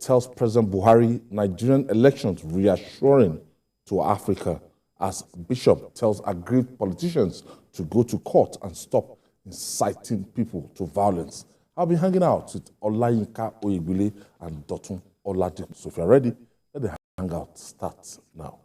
tells President Buhari Nigerian elections reassuring to Africa, as Bishop tells aggrieved politicians to go to court and stop inciting people to violence. I'll be hanging out with Olayinka Oyebile and Dotun Oladipo. So if you're ready, let the hangout start now.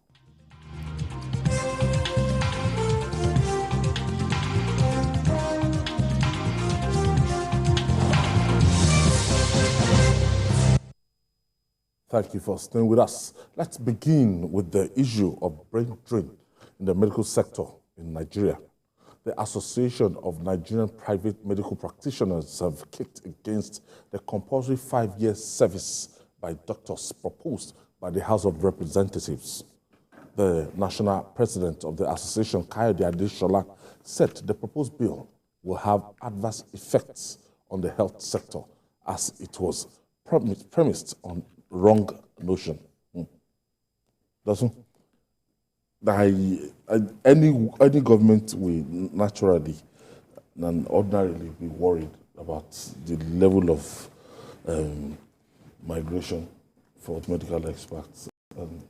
Thank you for staying with us. Let's begin with the issue of brain drain in the medical sector in Nigeria. The Association of Nigerian Private Medical Practitioners have kicked against the compulsory 5-year service by doctors proposed by the House of Representatives. The national president of the association, Kayode Adeshola, said the proposed bill will have adverse effects on the health sector as it was premised on wrong notion. Doesn't any government will naturally and ordinarily be worried about the level of migration for medical experts and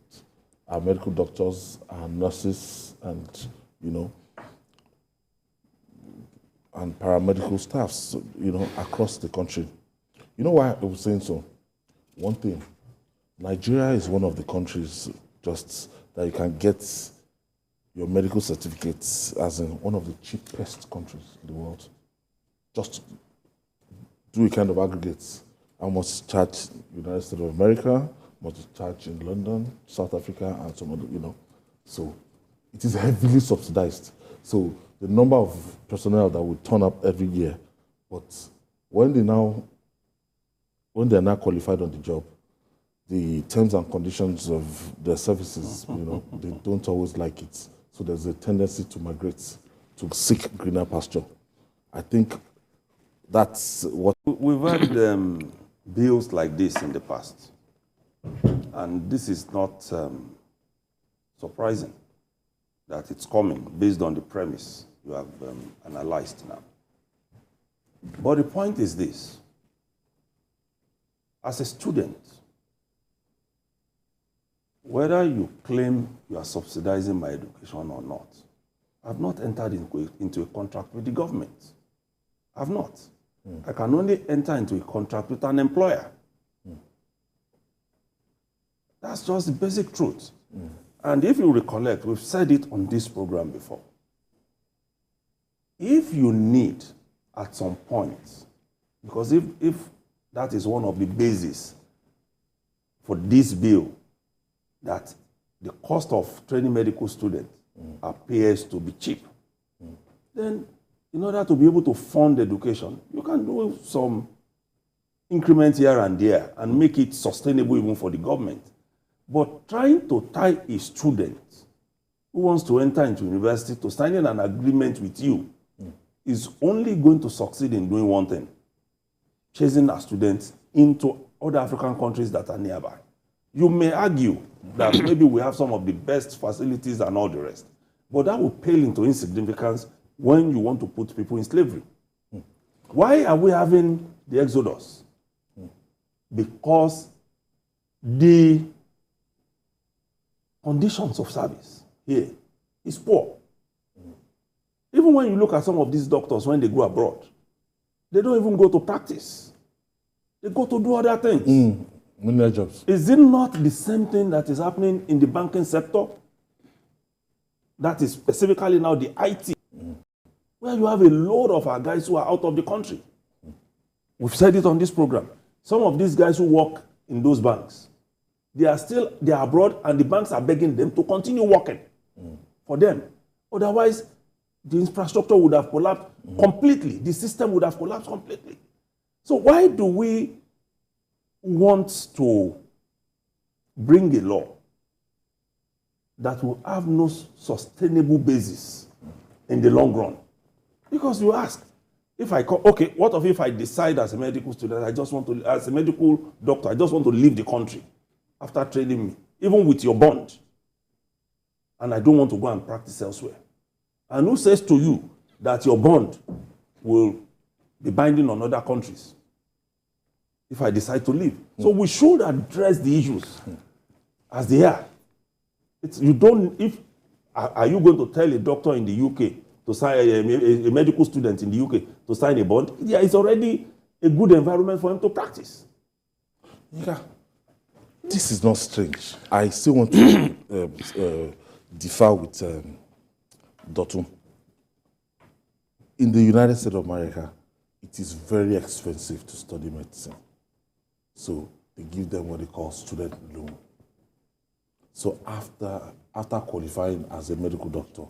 our medical doctors, our nurses, and and paramedical staffs, across the country. You know why I was saying so? One thing, Nigeria is one of the countries just that you can get your medical certificates as in one of the cheapest countries in the world. Just do a kind of aggregates. How much charge United States of America, much charge in London, South Africa, and some other, So it is heavily subsidized. So the number of personnel that will turn up every year, but when they are now qualified on the job, the terms and conditions of their services, they don't always like it. So there's a tendency to migrate, to seek greener pasture. I think that's what... We've had bills like this in the past. And this is not surprising that it's coming based on the premise you have analyzed now. But the point is this. As a student, whether you claim you are subsidizing my education or not, I've not entered into a contract with the government. I've not. I can only enter into a contract with an employer. That's just the basic truth. And if you recollect, we've said it on this program before. If you need at some point, because if that is one of the bases for this bill, that the cost of training medical students appears to be cheap. Then, in order to be able to fund education, you can do some increments here and there and make it sustainable even for the government. But trying to tie a student who wants to enter into university to signing an agreement with you is only going to succeed in doing one thing: chasing our students into other African countries that are nearby. You may argue that maybe we have some of the best facilities and all the rest, but that will pale into insignificance when you want to put people in slavery. Why are we having the exodus? Because the conditions of service here is poor. Even when you look at some of these doctors, when they go abroad, they don't even go to practice. They go to do other things. Many jobs. Is it not the same thing that is happening in the banking sector? That is specifically now the IT, where you have a load of our guys who are out of the country. We've said it on this program. Some of these guys who work in those banks, they are abroad, and the banks are begging them to continue working for them. Otherwise, the infrastructure would have collapsed completely. The system would have collapsed completely. So why do we want to bring a law that will have no sustainable basis in the long run? Because you ask, what if I decide as a medical student, as a medical doctor, I just want to leave the country after training me, even with your bond, and I don't want to go and practice elsewhere? And who says to you that your bond will be binding on other countries? if I decide to leave. So we should address the issues as they are. Are you going to tell a doctor in the UK to sign, a medical student in the UK to sign a bond? Yeah, it's already a good environment for him to practice. Yeah. This is not strange. I still want to differ with Dotun. In the United States of America, it is very expensive to study medicine. So they give them what they call student loan. So after qualifying as a medical doctor,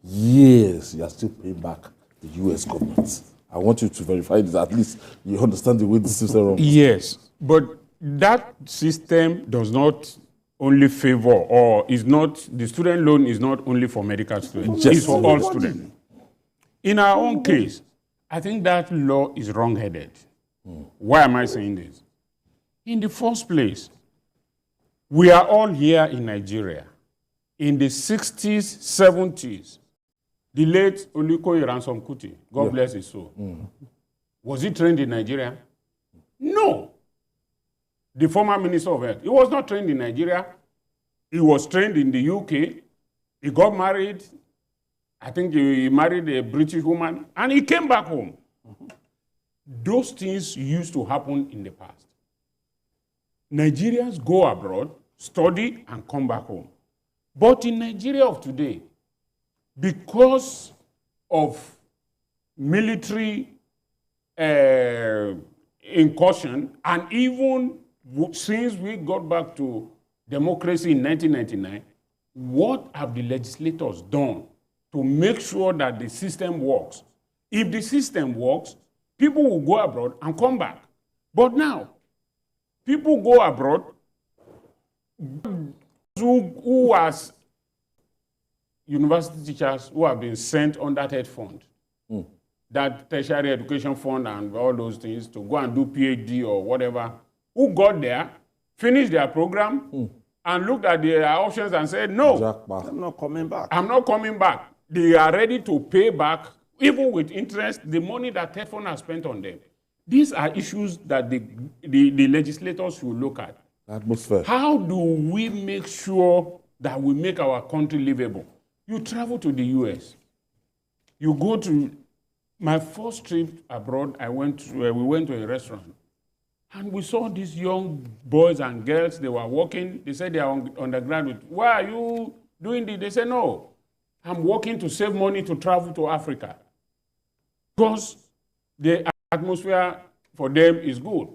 years you are still paying back the US government. I want you to verify this. At least you understand the way the system runs. Yes, but that system does not only favor, or is not, the student loan is not only for medical students, it's for all students. In our own case, I think that law is wrong-headed. Why am I saying this? In the first place, we are all here in Nigeria. In the 60s, 70s, the late Olukoyi Ransom Kuti, God bless his soul, was he trained in Nigeria? No. The former Minister of Health, he was not trained in Nigeria. He was trained in the UK. He got married. I think he married a British woman, and he came back home. Those things used to happen in the past. Nigerians go abroad, study, and come back home. But in Nigeria of today, because of military incursion, and even since we got back to democracy in 1999, what have the legislators done to make sure that the system works? If the system works, people will go abroad and come back. But now, people go abroad who as university teachers who have been sent on that head fund, that tertiary education fund and all those things, to go and do PhD or whatever, who got there, finished their program, and looked at their options and said, no, I'm not coming back. I'm not coming back. They are ready to pay back, even with interest, the money that TED fund has spent on them. These are issues that the legislators should look at. Atmosphere. How do we make sure that we make our country livable? You travel to the US. You go to, my first trip abroad, we went to a restaurant. And we saw these young boys and girls, they were working. They said they are undergraduate. Why are you doing this? They said, no, I'm working to save money to travel to Africa. Because the atmosphere for them is good.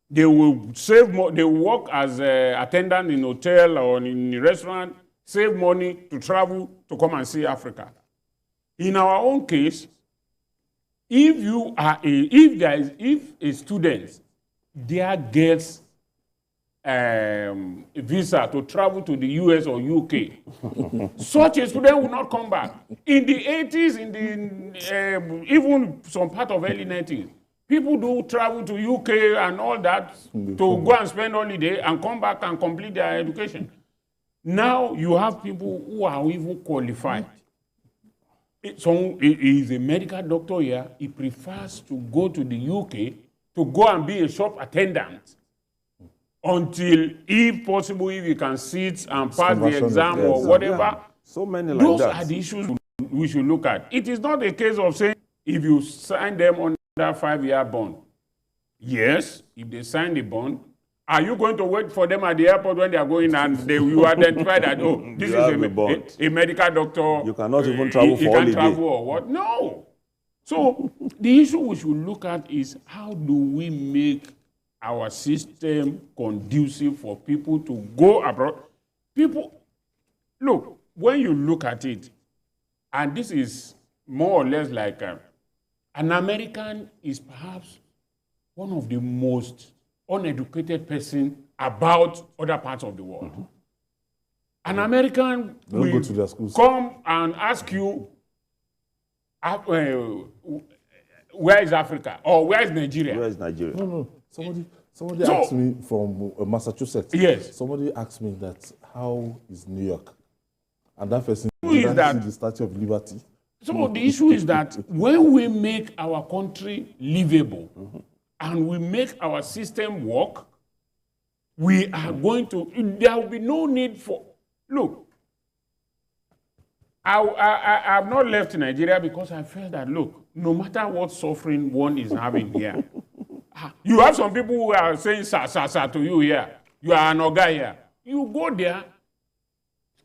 They will save more, they will work as an attendant in a hotel or in a restaurant, save money to travel to come and see Africa. In our own case, if a student there gets a visa to travel to the US or UK, such a student will not come back. In the 80s, even some part of early 90s, people do travel to UK and all that to go and spend holiday and come back and complete their education. Now you have people who are even qualified. So he is a medical doctor here. He prefers to go to the UK to go and be a shop attendant until, if possible, if he can sit and pass the exam or whatever. Yeah. So many like those that. are the issues we should look at. It is not a case of saying if you sign them on that 5-year bond. Yes, if they sign the bond, are you going to wait for them at the airport when they are going and you identify that, oh, this is a medical doctor. You cannot even travel for holiday. He can travel or what? No. So the issue we should look at is how do we make our system conducive for people to go abroad? People, look, when you look at it, and this is more or less like an American is perhaps one of the most uneducated person about other parts of the world. An American will come and ask you, where is Africa? Or where is Nigeria? Where is Nigeria? No. Somebody asked me from Massachusetts. Yes. Somebody asked me that, how is New York? And that person is that see the Statue of Liberty. So the issue is that when we make our country livable, and we make our system work, we are going to, there will be no need for, look, I've not left Nigeria because I felt that, look, no matter what suffering one is having here, you have some people who are saying sa to you here. You are an oga here. You go there,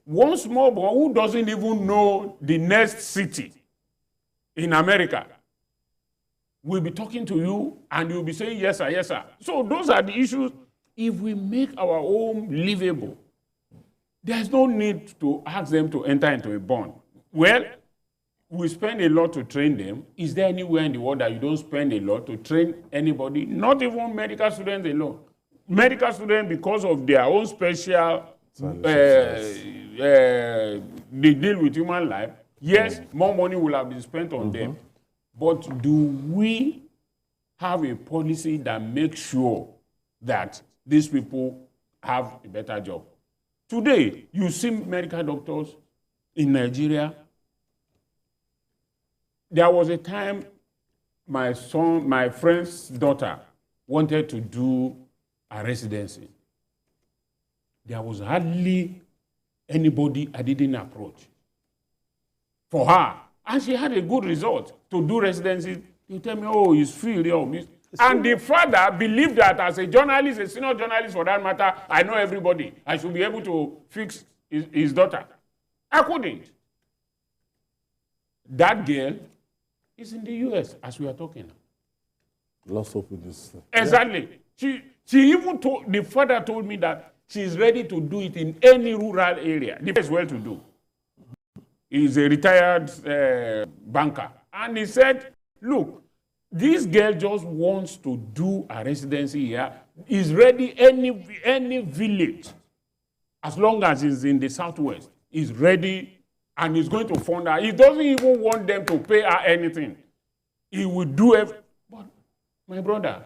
one small boy who doesn't even know the next city in America will be talking to you and you'll be saying, yes, sir, yes, sir. So those are the issues. If we make our home livable, there's no need to ask them to enter into a bond. Well, we spend a lot to train them. Is there anywhere in the world that you don't spend a lot to train anybody? Not even medical students alone. Medical students, because of their own special, they deal with human life. Yes, more money will have been spent on them. But do we have a policy that makes sure that these people have a better job? Today, you see medical doctors in Nigeria. There was a time my friend's daughter wanted to do a residency. There was hardly anybody I didn't approach for her. And she had a good result to do residency. You tell me, oh, it's free. And the father believed that as a journalist, a senior journalist for that matter, I know everybody. I should be able to fix his daughter. I couldn't. That girl is in the US as we are talking. Lost hope in this. Exactly. Yeah. She even told, the father told me that she's ready to do it in any rural area. The best well to do. He's a retired banker. And he said, look, this girl just wants to do a residency here. Is ready any village, as long as it's in the southwest, is ready and is going to fund her. He doesn't even want them to pay her anything. He will do it. But my brother,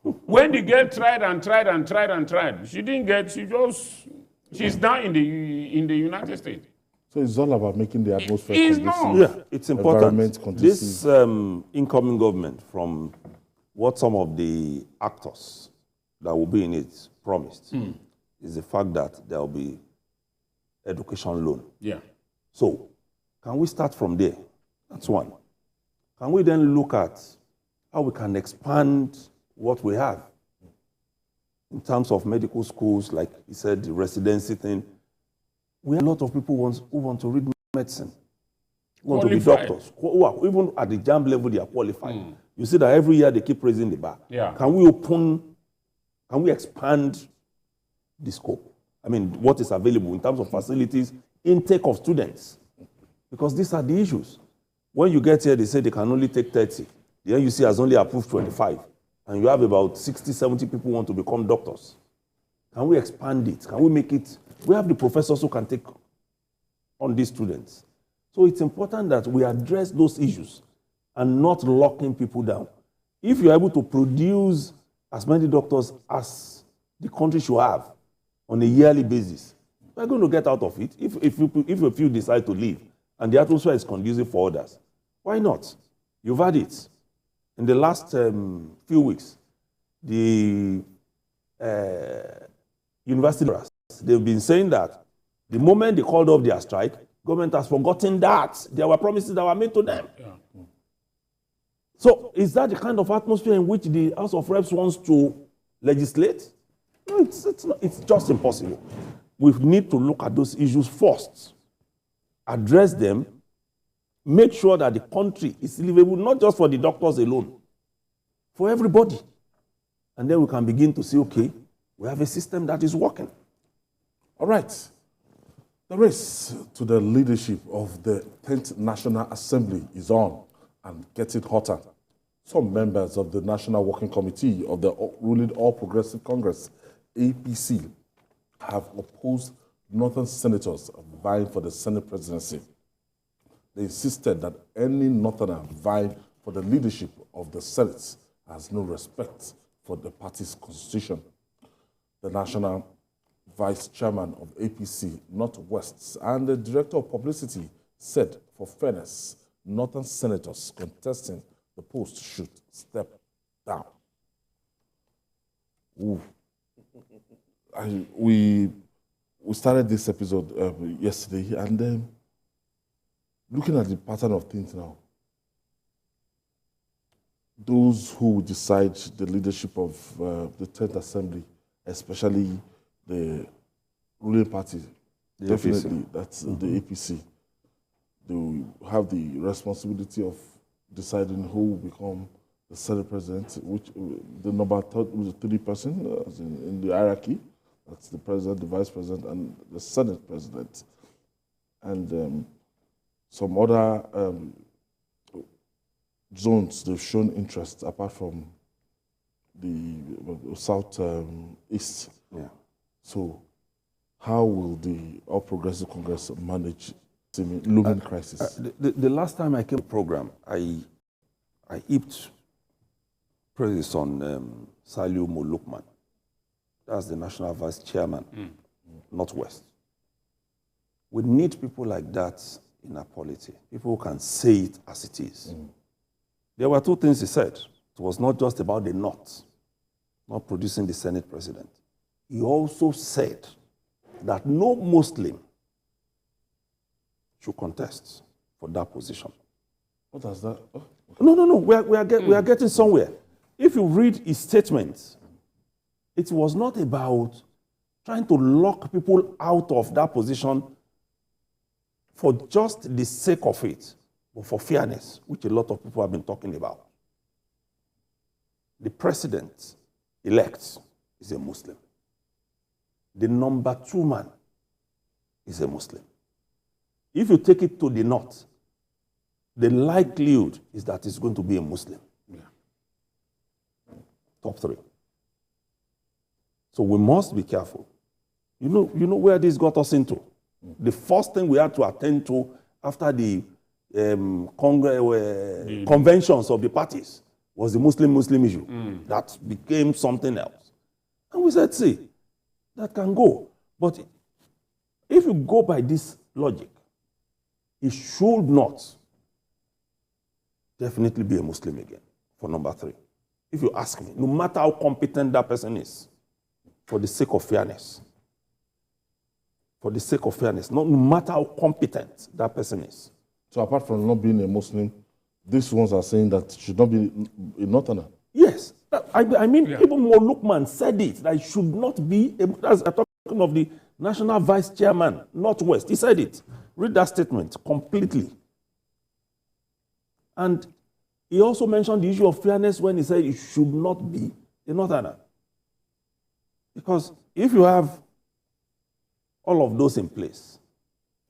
when the girl tried and tried and tried and tried, she didn't get, she's now in the United States. So it's all about making the atmosphere conducive. Yeah, it's important. This incoming government, from what some of the actors that will be in it promised, is the fact that there will be education loan. Yeah. So, can we start from there? That's one. Can we then look at how we can expand what we have in terms of medical schools, like you said, the residency thing? We have a lot of people who want to read medicine, who want to be doctors, who are, even at the JAMB level, they are qualified. You see that every year they keep raising the bar. Yeah. Can we expand the scope? I mean, what is available in terms of facilities, intake of students? Because these are the issues. When you get here, they say they can only take 30. The NUC has only approved 25. And you have about 60, 70 people who want to become doctors. Can we expand it? Can we make it? We have the professors who can take on these students. So it's important that we address those issues and not locking people down. If you're able to produce as many doctors as the country should have on a yearly basis, we're going to get out of it. If a few decide to leave and the atmosphere is conducive for others, why not? You've had it. In the last few weeks, the university, they've been saying that the moment they called off their strike, government has forgotten that there were promises that were made to them. Yeah. So is that the kind of atmosphere in which the House of Reps wants to legislate? No, it's just impossible. We need to look at those issues first, address them, make sure that the country is livable, not just for the doctors alone, for everybody. And then we can begin to say, okay, we have a system that is working. All right. The race to the leadership of the 10th National Assembly is on and getting hotter. Some members of the National Working Committee of the ruling All Progressive Congress, APC, have opposed Northern senators vying for the Senate presidency. They insisted that any Northerner vying for the leadership of the Senate has no respect for the party's constitution. The National Vice Chairman of APC Northwest and the Director of Publicity said, for fairness, Northern senators contesting the post should step down. we started this episode yesterday, and then looking at the pattern of things now, those who decide the leadership of the 10th Assembly, especially the ruling party, definitely that's the APC, they will have the responsibility of deciding who will become the Senate president, which the number three person in the hierarchy. That's the president, the vice president, and the Senate president. And some other zones they've shown interest apart from the South East. Yeah. So, how will the All Progressive Congress manage the looming crisis? The last time I came to the program, I heaped praise on Saliu Molukman. That's the National Vice Chairman, Northwest. We need people like that in our polity. People who can say it as it is. There were two things he said. It was not just about the North, not producing the Senate president. He also said that no Muslim should contest for that position. What does that? Oh. No. We are getting somewhere. If you read his statements, it was not about trying to lock people out of that position for just the sake of it, but for fairness, which a lot of people have been talking about. The president-elect is a Muslim. The number 2 man is a Muslim. If you take it to the north, the likelihood is that it's going to be a Muslim. Yeah. Top 3. So we must be careful. You know where this got us into? The first thing we had to attend to after the conventions of the parties was the Muslim issue. That became something else. And we said, see, that can go. But if you go by this logic, it should not definitely be a Muslim again, for number 3. If you ask me, no matter how competent that person is, for the sake of fairness, no matter how competent that person is. So apart from not being a Muslim, these ones are saying that it should not be a Northerner. Yes. I mean, even Molukman said it, that it should not be, I'm talking of the National Vice Chairman, Northwest. He said it. Read that statement completely. And he also mentioned the issue of fairness when he said it should not be a Northerner. Because if you have all of those in place,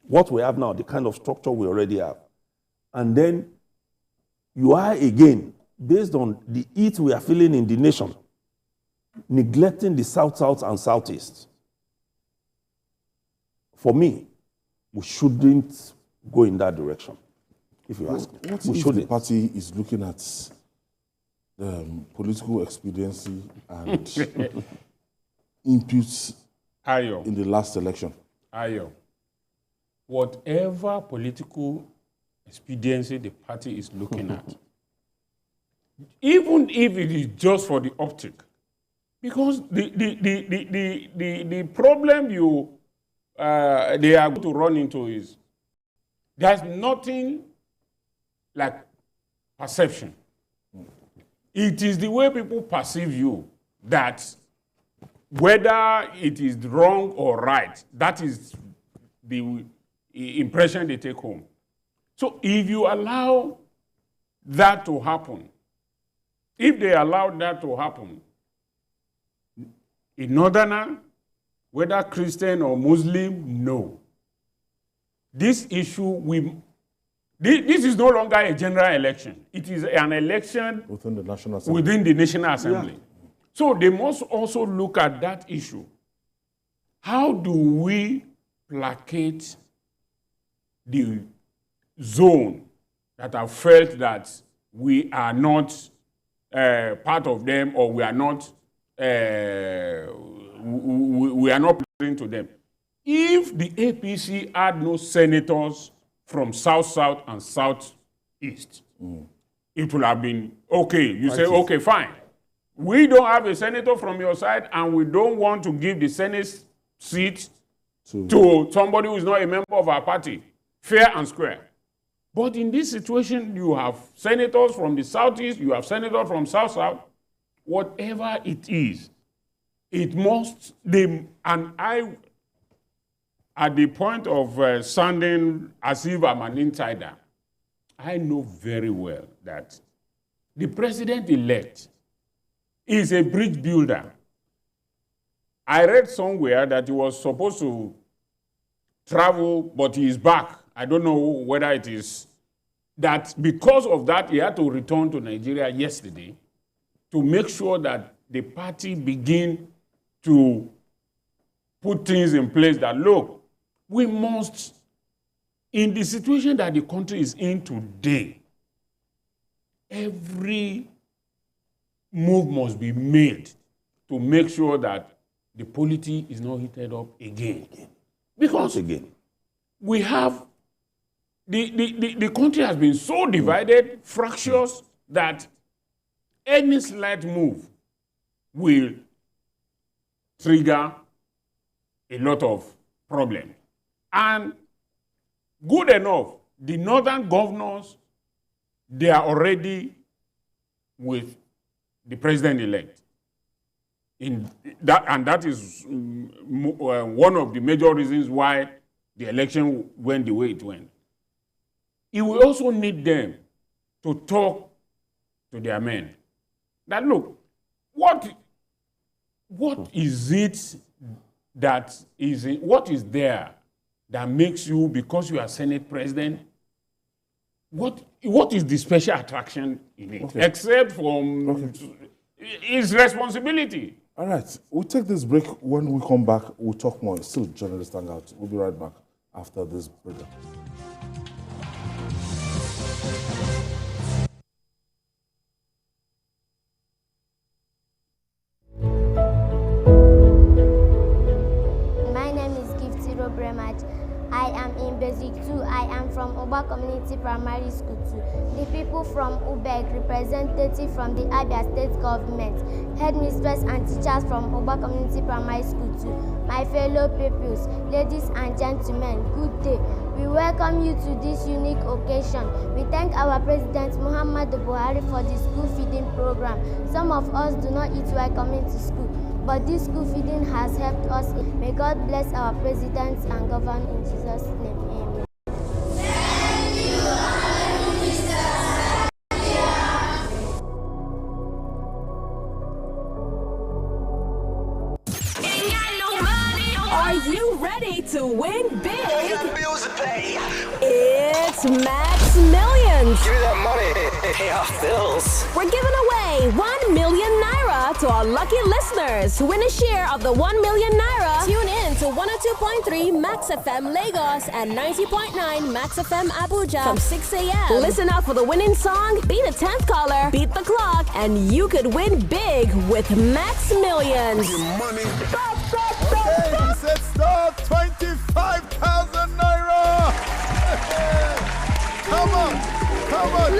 what we have now, the kind of structure we already have, and then you are again, based on the heat we are feeling in the nation, neglecting the South and Southeast. For me, we shouldn't go in that direction, if you ask me. What if the party is looking at political expediency and inputs in the last election? Whatever political expediency the party is looking at, even if it is just for the optic, because the problem they are going to run into is there's nothing like perception. It is the way people perceive you that whether it is wrong or right, that is the impression they take home. So if you allow that to happen, if they allow that to happen, a Northerner, whether Christian or Muslim, no. This issue, this is no longer a general election. It is an election within the National Assembly. Yeah. So they must also look at that issue. How do we placate the zone that have felt that we are not part of them, or we are not playing to them? If the APC had no senators from South and Southeast, it would have been okay. You say, okay, fine. we don't have a senator from your side, and we don't want to give the Senate seat to somebody who is not a member of our party. Fair and square. But in this situation, you have senators from the Southeast, you have senators from South-South. Whatever it is, it must, and I, at the point of sounding as if I'm an insider, I know very well that the president-elect is a bridge builder. I read somewhere that he was supposed to travel, but he is back. I don't know whether it is that because of that, he had to return to Nigeria yesterday to make sure that the party begin to put things in place that, look, we must, in the situation that the country is in today, every move must be made to make sure that the polity is not heated up again. Because we have, the country has been so divided, fractious, that any slight move will trigger a lot of problems. And good enough, the northern governors, they are already with the president-elect. And that is one of the major reasons why the election went the way it went. It will also need them to talk to their men. That, look, what is it that is, what is there that makes you, because you are Senate president, what is the special attraction in it? Okay. Except from his responsibility. All right, we'll take this break. When we come back, we'll talk more. It's still Journalist Hangout. We'll be right back after this break. I am in Basic 2. I am from Oba Community Primary School 2. The people from Ubek, representative from the Abia State Government, headmistress and teachers from Oba Community Primary School 2. My fellow pupils, ladies and gentlemen, good day. We welcome you to this unique occasion. We thank our President Muhammadu Buhari for the school feeding program. Some of us do not eat while coming to school, but this school feeding has helped us. May God bless our presidents and govern in Jesus' name. Amen. Thank you, Are you ready to win big? Bills to pay. It's Max Millions. Give me that money. Pay off bills. We're giving away 1 million naira to our lucky listeners who win a share of the 1 million naira. Tune in to 102.3 Max FM Lagos and 90.9 Max FM Abuja from 6 a.m. Listen up for the winning song, be the 10th caller, beat the clock, and you could win big with Max Millions. Your money. Stop. Okay, he said stop. 25,000 naira. Come on.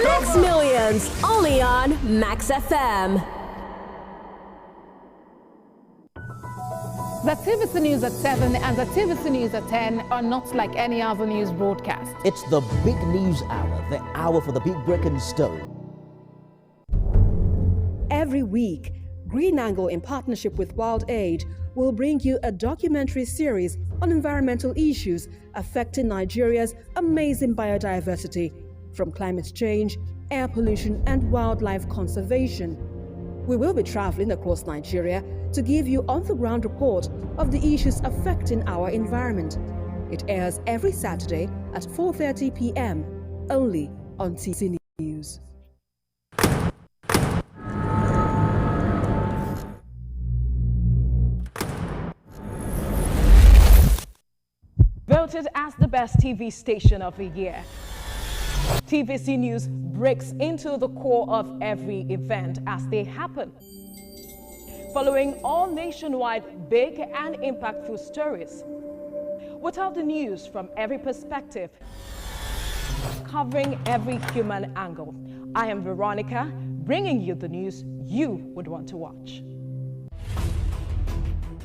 Max Millions, only on Max FM. The TVC News at 7 and the TVC News at 10 are not like any other news broadcast. It's the big news hour, the hour for the big breaking story. Every week, Green Angle, in partnership with Wild Aid, will bring you a documentary series on environmental issues affecting Nigeria's amazing biodiversity, from climate change, air pollution, and wildlife conservation. We will be traveling across Nigeria to give you on-the-ground report of the issues affecting our environment. It airs every Saturday at 4:30 p.m. only on TVC News. Voted as the best TV station of the year, TVC News breaks into the core of every event as they happen, following all nationwide big and impactful stories. We tell the news from every perspective, covering every human angle. I am Veronica, bringing you the news you would want to watch.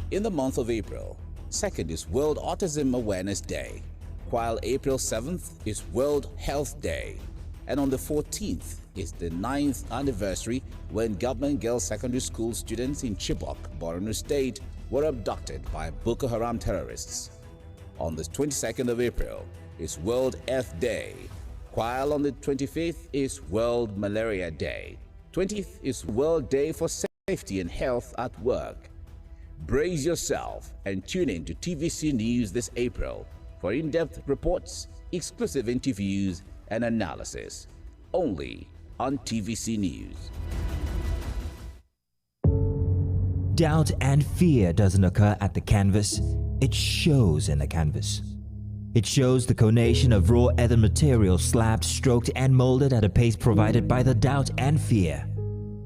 In the month of April, 2nd is World Autism Awareness Day, while April 7th is World Health Day, and on the 14th is the 9th anniversary when government girls secondary school students in Chibok, Borno State, were abducted by Boko Haram terrorists. On the 22nd of April is World Earth Day, while on the 25th is World Malaria Day. 20th is World Day for Safety and Health at Work. Brace yourself and tune in to TVC News this April for in-depth reports, exclusive interviews, and analysis. Only on TVC News. Doubt and fear doesn't occur at the canvas, it shows in the canvas. It shows the conation of raw ether material slabbed, stroked, and molded at a pace provided by the doubt and fear.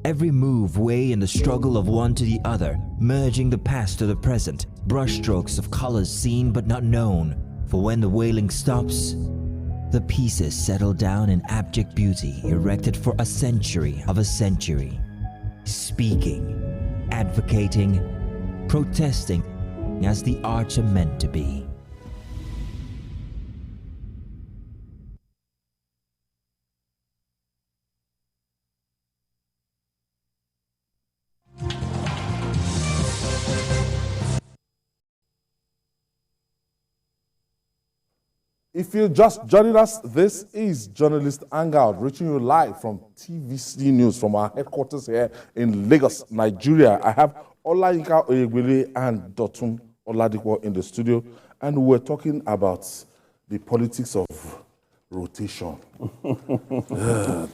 Every move way in the struggle of one to the other, merging the past to the present, brushstrokes of colors seen but not known. For when the wailing stops, the pieces settle down in abject beauty erected for a century of a century. Speaking, advocating, protesting as the arts are meant to be. If you're just joining us, this is Journalist Hangout, reaching you live from TVC News from our headquarters here in Lagos, Nigeria. I have Olayinka Oyegwele and Dotun Oladipo in the studio, and we're talking about the politics of rotation.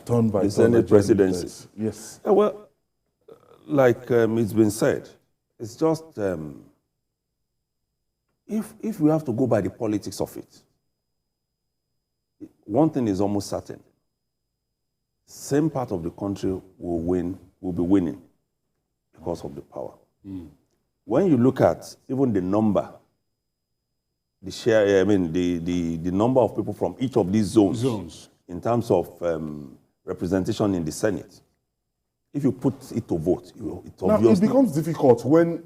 Turn by the Senate presidency. Yes. Well, like it's been said, it's just if we have to go by the politics of it, one thing is almost certain. Same part of the country will be winning because of the power. When you look at even the number, the share, the number of people from each of these zones. In terms of representation in the Senate, if you put it to vote, it's obvious. Now, it becomes difficult when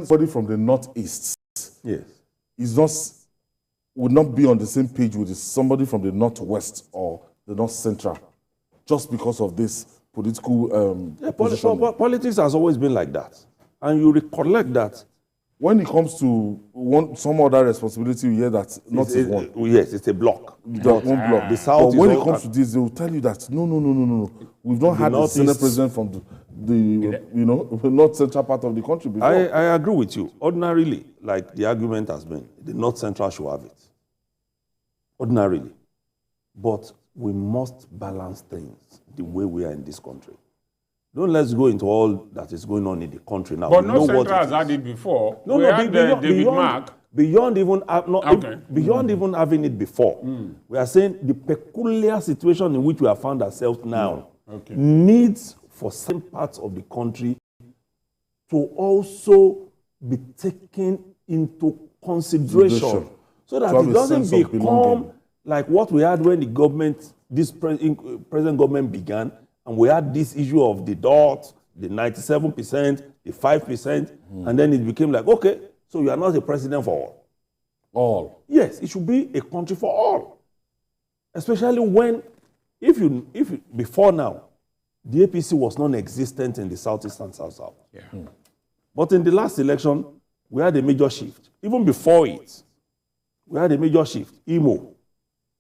somebody from the Northeast would not be on the same page with somebody from the Northwest or the North Central, just because of this political position. Politics has always been like that. And you recollect that. When it comes to some other responsibility, you hear that North is one. Yes, it's a block. One block. The South but when it comes to this, they will tell you that, no. We've not had a Senate president from the North Central part of the country before. I agree with you. Ordinarily, like the argument has been, the North Central should have it. Ordinarily. But we must balance things the way we are in this country. Don't let's go into all that is going on in the country now. But North Central has had it before. Beyond even having it before. We are saying the peculiar situation in which we have found ourselves now needs for some parts of the country to also be taken into consideration. So that it doesn't become like what we had when the government, this present government began, and we had this issue of the dot, the 97%, the 5%, and then it became like, okay, so you are not a president for all. All. Yes, it should be a country for all. Especially when, if before now, the APC was non-existent in the Southeast and South-South. Yeah. But in the last election, we had a major shift. Even before it, we had a major shift. Imo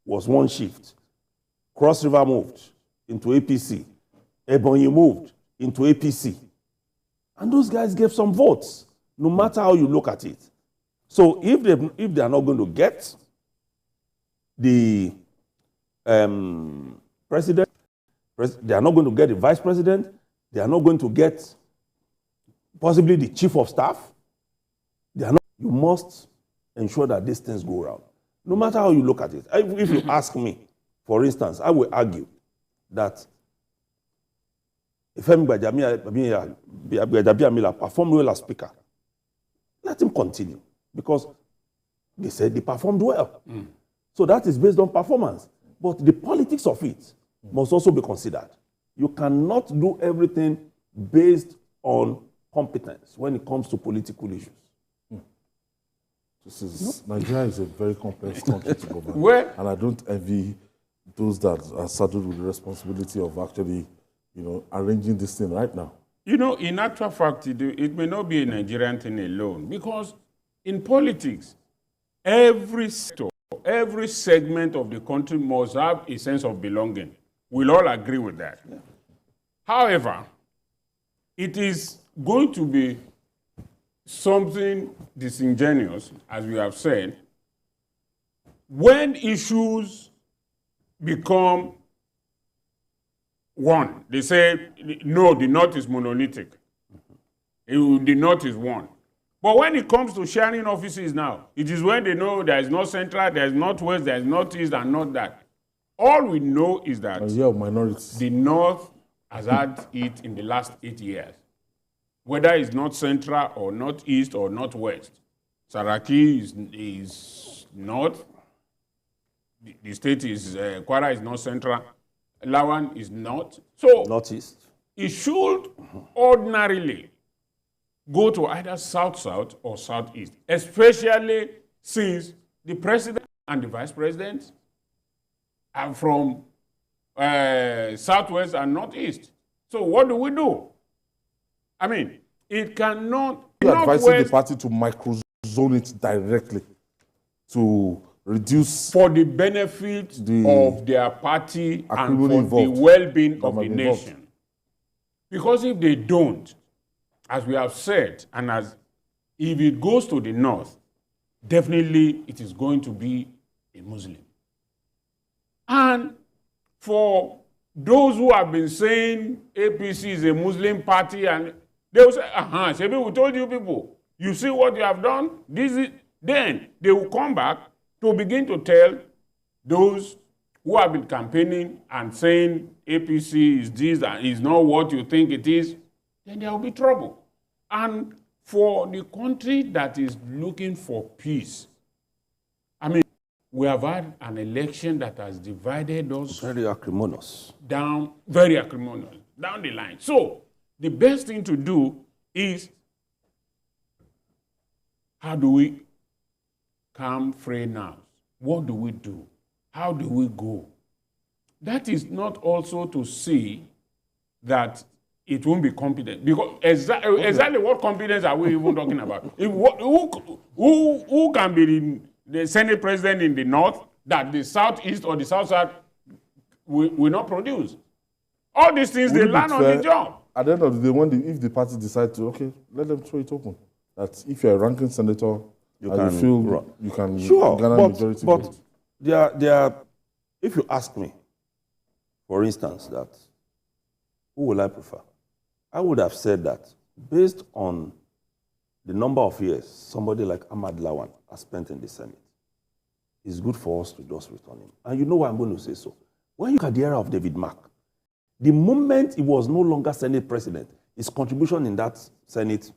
was one shift. Cross River moved into APC. Ebonyi moved into APC. And those guys gave some votes, no matter how you look at it. So if they are not going to get the president, they are not going to get the vice president, they are not going to get possibly the chief of staff, you must ensure that these things go around. No matter how you look at it. If you ask me, for instance, I will argue that if Gbajàbíàmílà performed well as speaker, let him continue. Because they said they performed well. So that is based on performance. But the politics of it must also be considered. You cannot do everything based on competence when it comes to political issues. Nigeria is a very complex country to govern. Well, and I don't envy those that are saddled with the responsibility of actually, arranging this thing right now. In actual fact, it may not be a Nigerian thing alone, because in politics, every sector, every segment of the country must have a sense of belonging. We'll all agree with that. Yeah. However, it is going to be something disingenuous, as we have said, when issues become one. They say, no, the North is monolithic. The North is one. But when it comes to sharing offices now, it is when they know there is no central, there is not west, there is not east, and not that. All we know is that the North has had it in the last 8 years. Whether it's not central or not east or not west. Saraki is north. The state is, Kwara is not central. Lawan is not. So, northeast. It should ordinarily go to either south-south or southeast, especially since the president and the vice president are from southwest and northeast. So what do? I mean, it cannot... You're advising the party to micro-zone it directly to reduce... For the benefit of their party and for the well-being of the nation. Because if they don't, as we have said, and if it goes to the north, definitely it is going to be a Muslim. And for those who have been saying APC is a Muslim party, and they will say, Shebi, we told you people, you see what you have done? Then they will come back to begin to tell those who have been campaigning and saying APC is this and is not what you think it is, then there will be trouble. And for the country that is looking for peace, I mean, we have had an election that has divided us. Very acrimonious. Very acrimonious, down the line. So, the best thing to do is, how do we calm fray now? What do we do? How do we go? That is not also to say that it won't be competent. Because exactly what competence are we even talking about? Who can be the Senate president in the north that the southeast or the south-south will not produce? All these things, they learn on the job. At the end of the day, if the party decides to, okay, let them throw it open. That if you're a ranking senator, you can garner majority vote. But if you ask me, for instance, that who will I prefer? I would have said that based on the number of years somebody like Ahmad Lawan has spent in the Senate, it's good for us to just return him. And you know why I'm going to say so. When you look at the era of David Mark, the moment he was no longer Senate president, his contribution in that Senate,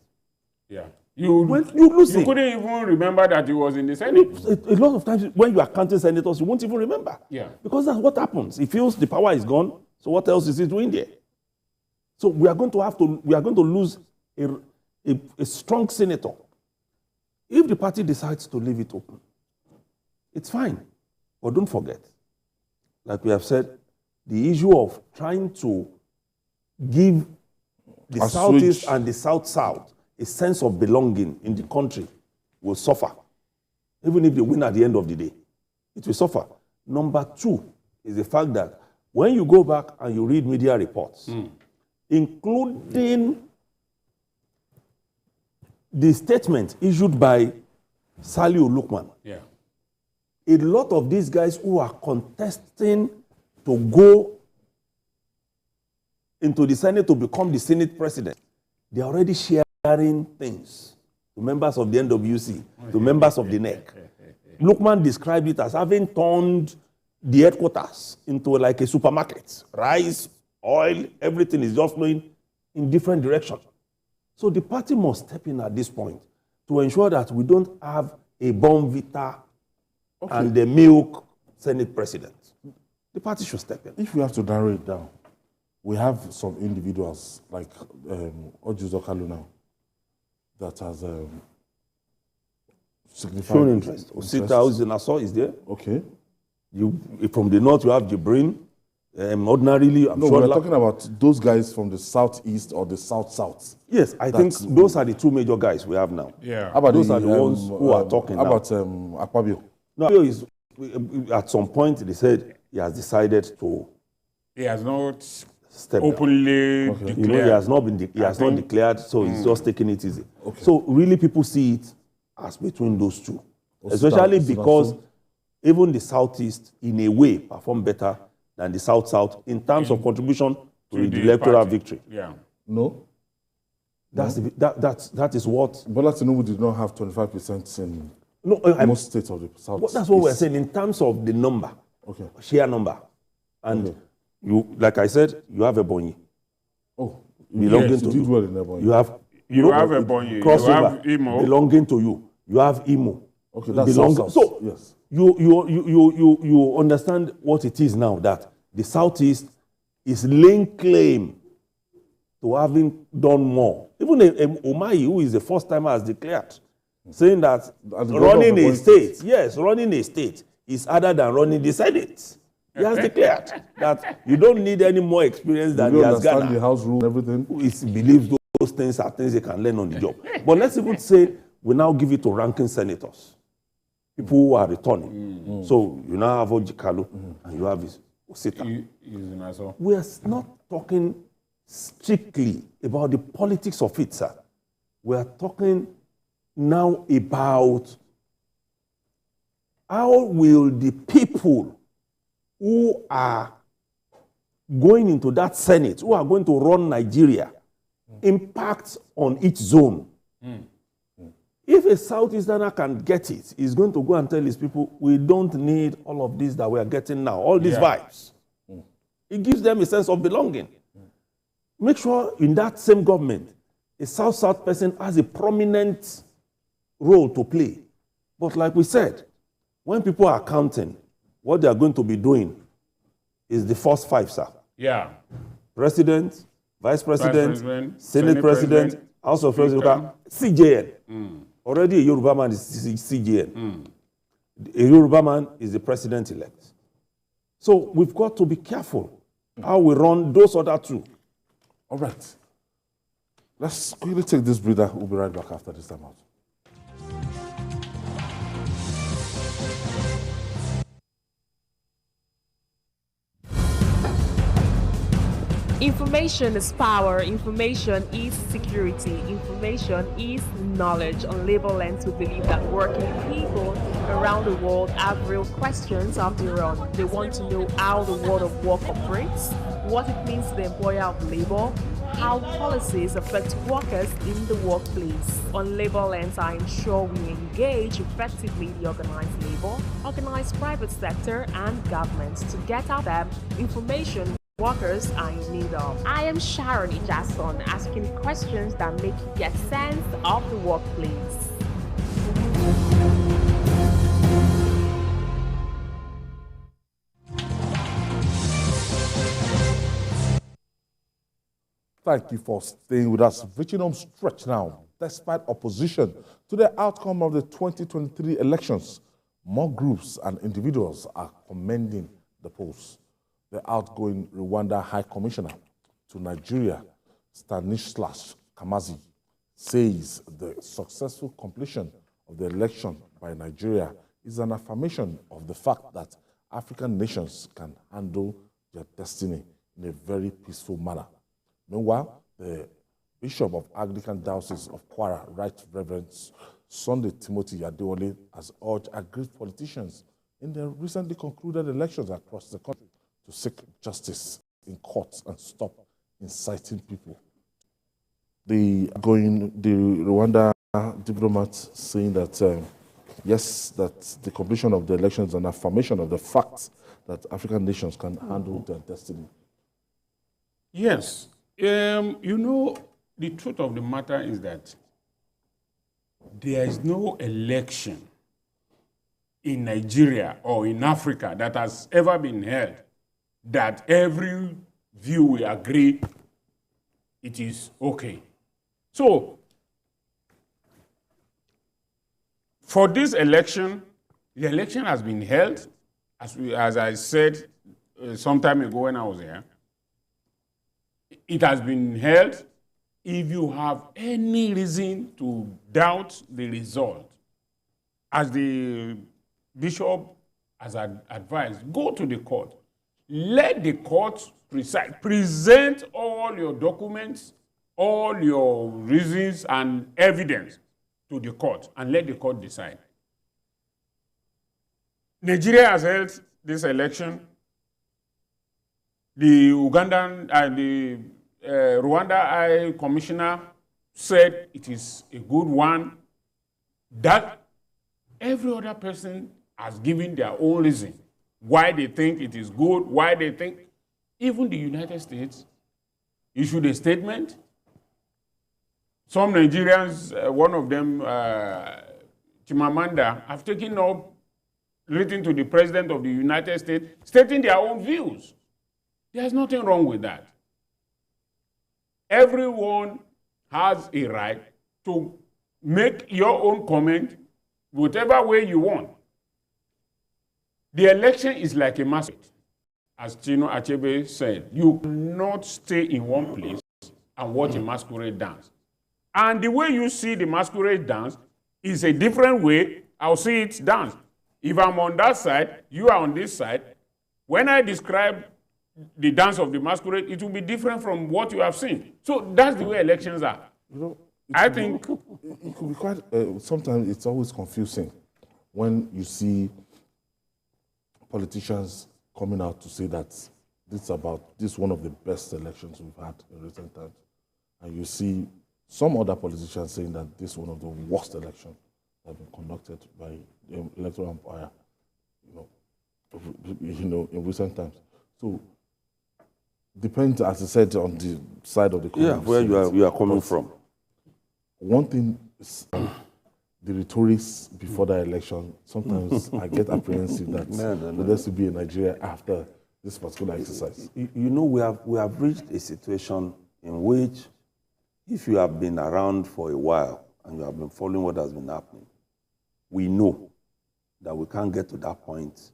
you couldn't even remember that he was in the Senate. A lot of times when you are counting senators, you won't even remember. Yeah. Because that's what happens. He feels the power is gone, so what else is he doing there? So we are going to lose a strong senator. If the party decides to leave it open, it's fine. But don't forget, like we have said, the issue of trying to give the southeast and the south-south a sense of belonging in the country will suffer. Even if they win at the end of the day, it will suffer. Number two is the fact that when you go back and you read media reports, including the statement issued by Saliu Lukman, a lot of these guys who are contesting to go into the Senate to become the Senate president, they are already sharing things to members of the NWC, to members of the NEC. Lukman described it as having turned the headquarters into like a supermarket. Rice, oil, everything is just flowing in different directions. So the party must step in at this point to ensure that we don't have a Bonvita and the milk Senate president. The party should step in. If we have to narrow it down, we have some individuals like Ojuzo Kalu now that has significant shown interest. Osita Nassau is there. Okay. From the north, you have Jibrin. Ordinarily, I'm sure. We're talking about those guys from the southeast or the south-south. Yes, I think those are the two major guys we have now. Yeah. How about those are the ones who are talking now. How about Akpabio? No, Akpabio is, at some point, they said he has decided to. He has not openly declared. You know, he has not declared, so he's just taking it easy. Okay. So really, people see it as between those two, especially because even the southeast, in a way, perform better than the south-south in terms of contribution to the electoral victory. Yeah. No. That is what. Bola Tinubu did not have 25% in most states of the south. That's what we're saying in terms of the number, share number, and you, like I said, you have Ebonyi. Oh, belonging yes, to you. Did well in Ebonyi. You have Ebonyi. You have Imo belonging to you. You have Imo. Okay, that's south. So yes. You understand what it is now, that the southeast is laying claim to having done more. Even Umahi, who is the first timer, has declared, saying that running a state, running a state is harder than running the Senate. He has declared that you don't need any more experience than he has gathered. The house rule, everything. He believes those things are things they can learn on the job. But let's even say we now give it to ranking senators, people who are returning. So you now have Ojikalu and you have Osita. We are not talking strictly about the politics of it, sir. We are talking now about how will the people who are going into that Senate, who are going to run Nigeria, impact on each zone. If a Southeasterner can get it, he's going to go and tell his people, we don't need all of this that we are getting now, all these vibes. It gives them a sense of belonging. Make sure in that same government, a South-South person has a prominent role to play. But like we said, when people are counting, what they are going to be doing is the first five, sir. Yeah. President, Vice President, Senate President, House of Representatives, CJN. Already a Yoruba man is CJN. A Yoruba man is the president-elect. So we've got to be careful how we run those other two. All right. Let's quickly take this breather. We'll be right back after this time out. Information is power, information is security, information is knowledge. On Labor Lens, we believe that working people around the world have real questions of their own. They want to know how the world of work operates, what it means to the employer of labor, how policies affect workers in the workplace. On Labor Lens, I ensure we engage effectively the organized labor, organized private sector, and government to get at them information workers are in need of. I am Sharon Ijason, asking questions that make you get sense of the workplace. Thank you for staying with us. Reaching home stretch now. Despite opposition to the outcome of the 2023 elections, more groups and individuals are commending the polls. The outgoing Rwanda High Commissioner to Nigeria, Stanislas Kamazi, says the successful completion of the election by Nigeria is an affirmation of the fact that African nations can handle their destiny in a very peaceful manner. Meanwhile, the Bishop of Anglican Diocese of Kwara, Right Reverend Sunday Timothy Adewale, has urged aggrieved politicians in the recently concluded elections across the country to seek justice in courts and stop inciting people. The Rwanda diplomat saying that, yes, that the completion of the elections is an affirmation of the fact that African nations can handle their destiny. Yes. You know, the truth of the matter is that there is no election in Nigeria or in Africa that has ever been held that every view we agree, it is okay. So, for this election, the election has been held, as I said some time ago when I was here. It has been held. If you have any reason to doubt the result, as the bishop has advised, go to the court. Let the court present all your documents, all your reasons and evidence to the court, and let the court decide. Nigeria has held this election. The Ugandan and the Rwanda High Commissioner said it is a good one. That every other person has given their own reason why they think it is good, why they think. Even the United States issued a statement. Some Nigerians, one of them, Chimamanda, have taken up, written to the President of the United States, stating their own views. There's nothing wrong with that. Everyone has a right to make your own comment whatever way you want. The election is like a masquerade. As Chino Achebe said, you cannot stay in one place and watch a masquerade dance. And the way you see the masquerade dance is a different way I'll see it dance. If I'm on that side, you are on this side. When I describe the dance of the masquerade, it will be different from what you have seen. So that's the way elections are. You know, I think it could be quite, sometimes it's always confusing when you see politicians coming out to say that this is one of the best elections we've had in recent times. And you see some other politicians saying that this is one of the worst elections that have been conducted by the electoral umpire, in recent times. So, depends, as I said, on the side of the coin. Yeah, where you are coming from. One thing is the rhetorics before the election. Sometimes I get apprehensive that there to be in Nigeria after this particular exercise. We have reached a situation in which, if you have been around for a while and you have been following what has been happening, we know that we can't get to that point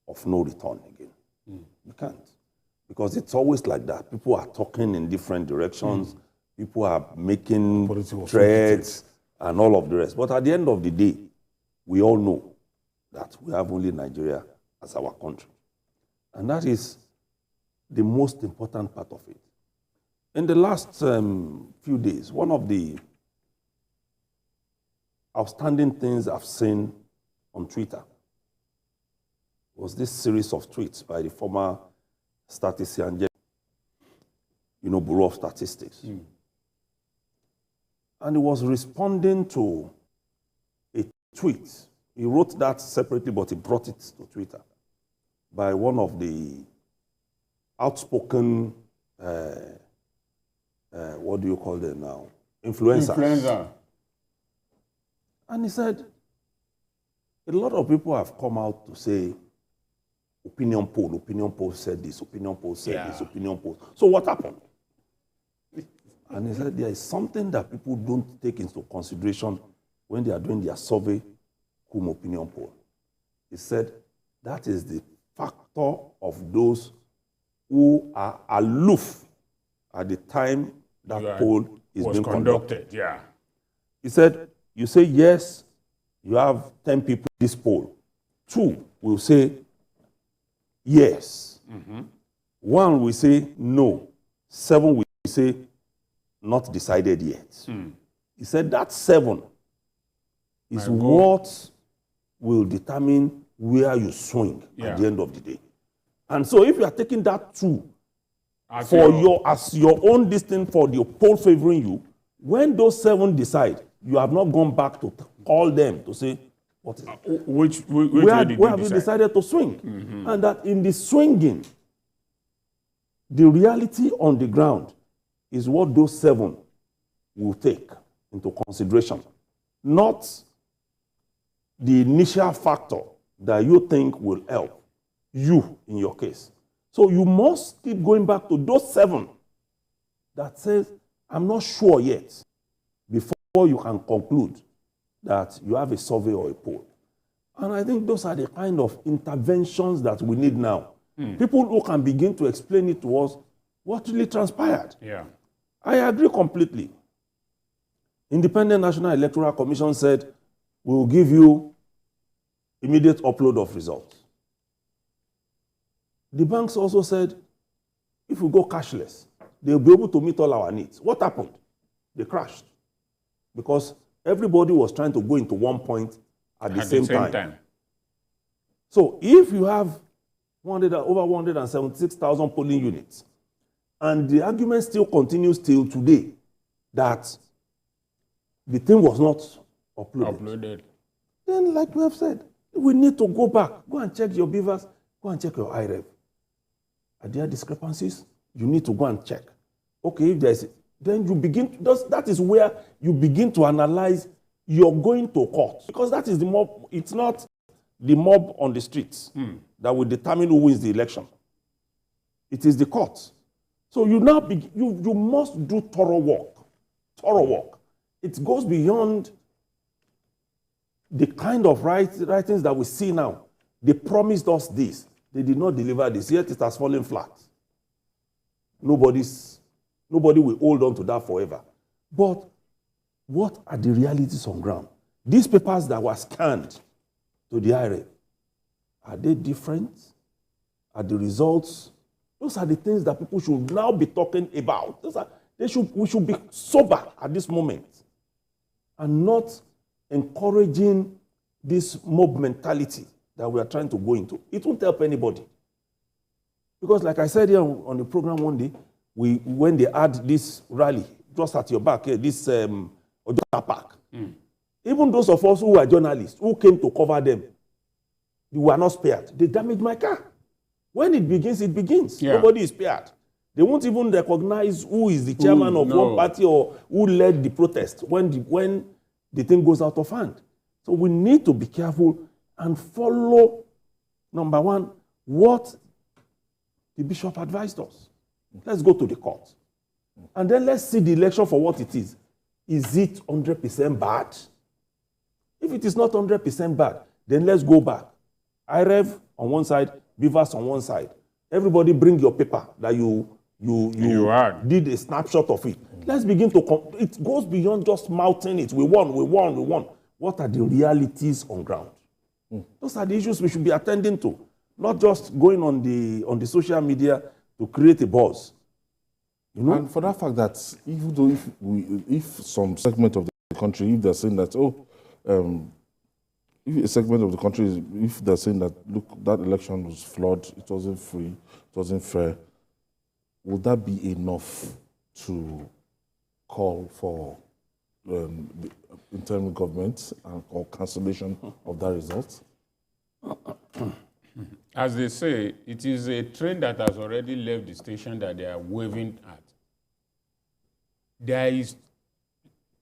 of no return again. We can't. Because it's always like that. People are talking in different directions. People are making threats and all of the rest. But at the end of the day, we all know that we have only Nigeria as our country. And that is the most important part of it. In the last few days, one of the outstanding things I've seen on Twitter was this series of tweets by the former statistician, Bureau of Statistics. And he was responding to a tweet. He wrote that separately, but he brought it to Twitter by one of the outspoken, what do you call them now? Influencers. And he said, a lot of people have come out to say, opinion poll said this, opinion poll said this, opinion poll. So what happened? And he said there is something that people don't take into consideration when they are doing their survey, cum opinion poll. He said that is the factor of those who are aloof at the time that poll is being conducted. Yeah. He said, you say yes, you have 10 people in this poll. 2 will say yes. 1 will say no. 7 will say not decided yet. He said that 7 is what will determine where you swing at the end of the day. And so if you are taking that 2 as your own distance for the poll favoring you, when those 7 decide, you have not gone back to call them to say, what is it? Where have you decided to swing? And that in the swinging, the reality on the ground is what those 7 will take into consideration, not the initial factor that you think will help you in your case. So you must keep going back to those 7 that says, I'm not sure yet, before you can conclude that you have a survey or a poll. And I think those are the kind of interventions that we need now. People who can begin to explain it to us what really transpired. Yeah. I agree completely. Independent National Electoral Commission said, we will give you immediate upload of results. The banks also said, if we go cashless, they'll be able to meet all our needs. What happened? They crashed. Because everybody was trying to go into one point at the same time. So if you have over 176,000 polling units, and the argument still continues till today that the thing was not uploaded. Then, like we have said, we need to go back. Go and check your beavers. Go and check your IREV. Are there discrepancies? You need to go and check. Okay, if there's, then you begin, that is where you begin to analyze you're going to court. Because that is the mob, it's not the mob on the streets that will determine who wins the election. It is the court. So you now you must do thorough work. Thorough work. It goes beyond the kind of writings that we see now. They promised us this. They did not deliver this, yet it has fallen flat. Nobody will hold on to that forever. But what are the realities on ground? These papers that were scanned to the IRA, are they different? Are the results? Those are the things that people should now be talking about. We should be sober at this moment and not encouraging this mob mentality that we are trying to go into. It won't help anybody. Because like I said here on the program one day, when they had this rally, just at your back here, this Ojota Park, even those of us who were journalists, who came to cover them, they were not spared. They damaged my car. When it begins, it begins. Yeah. Nobody is spared. They won't even recognize who is the chairman of one party or who led the protest when the thing goes out of hand. So we need to be careful and follow, number one, what the bishop advised us. Let's go to the court. And then let's see the election for what it is. Is it 100% bad? If it is not 100% bad, then let's go back. IREV on one side, Beavers on one side. Everybody bring your paper that you did a snapshot of it. Let's begin to, it goes beyond just mouthing it. We won. What are the realities on ground? Those are the issues we should be attending to, not just going on the social media to create a buzz. You know? And for that fact that even though if some segment of the country, if they're saying that, if a segment of the country, if they're saying that, look, that election was flawed, it wasn't free, it wasn't fair, would that be enough to call for interim government or cancellation of that result? As they say, it is a train that has already left the station that they are waving at. There is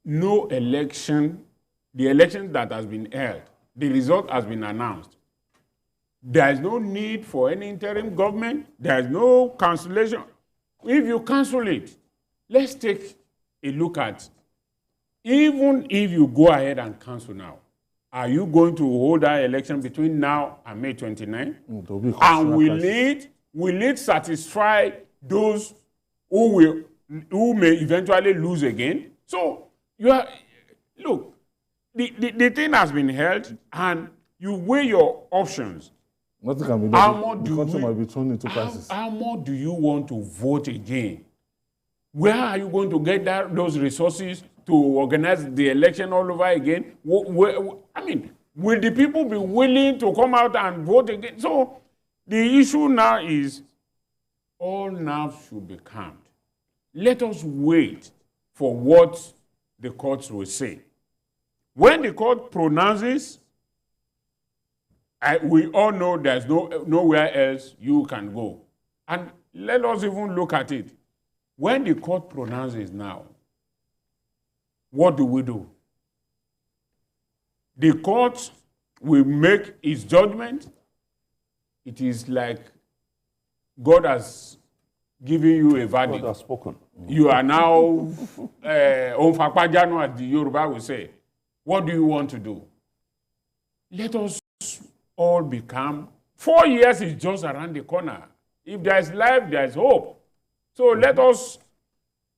no election, the election that has been held, the result has been announced. There is no need for any interim government. There is no cancellation. If you cancel it, let's take a look at, even if you go ahead and cancel now, are you going to hold that election between now and May 29? And will it satisfy those who may eventually lose again? So look, the thing has been held, and you weigh your options. Nothing can be done. The country might be thrown into crisis. How more do you want to vote again? Where are you going to get those resources to organize the election all over again? Will the people be willing to come out and vote again? So the issue now is all nerves should be calmed. Let us wait for what the courts will say. When the court pronounces, we all know there's nowhere else you can go. And let us even look at it. When the court pronounces now, what do? The court will make its judgment. It is like God has given you a verdict. God has spoken. You are now on Fakpajano, as the Yoruba will say. What do you want to do? Let us all become. 4 years is just around the corner. If there is life, there is hope. So let us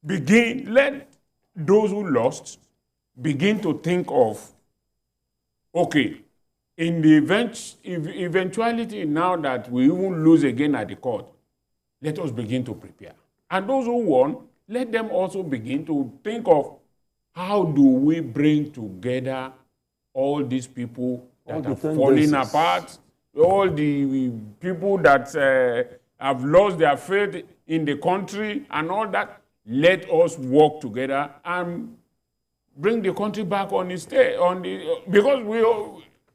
begin. Let those who lost begin to think of, okay, in the eventuality now that we even lose again at the court, let us begin to prepare. And those who won, let them also begin to think of how do we bring together all these people that are falling apart, all the people that have lost their faith in the country and all that. Let us work together and bring the country back on its day. Because we,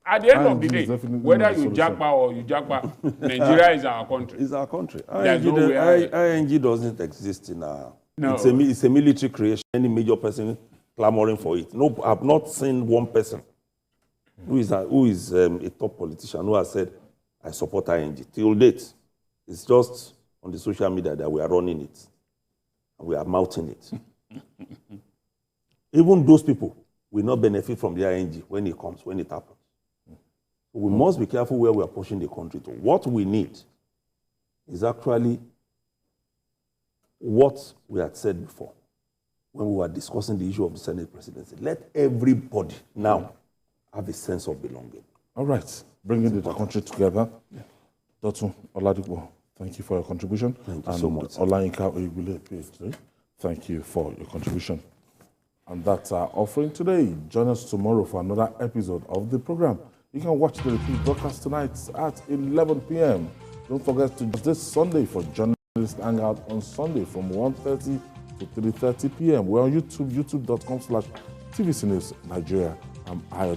at the end of the day, whether you japa or you japa, Nigeria is our country. It's our country. ING doesn't exist in our... No. It's a military creation. Any major person clamoring for it. No, I've not seen one person who is a top politician who has said, I support ING. Till date, it's just on the social media that we are running it. And we are mounting it. Even those people will not benefit from the ING when it comes, when it happens. We must be careful where we are pushing the country to. What we need is actually what we had said before when we were discussing the issue of the Senate presidency. Let everybody now have a sense of belonging. All right, bringing the country together. Yeah. Dr. Oladipo, thank you for your contribution. Thank you so much. Olayinka Oyebule, PhD, thank you for your contribution. And that's our offering today. Join us tomorrow for another episode of the program. You can watch the repeat broadcast tonight at 11 p.m. Don't forget to join this Sunday for Journalist Hangout on Sunday from 1:30 to 3:30 p.m. We're on YouTube, youtube.com/TVC News Nigeria. I'm Ayode.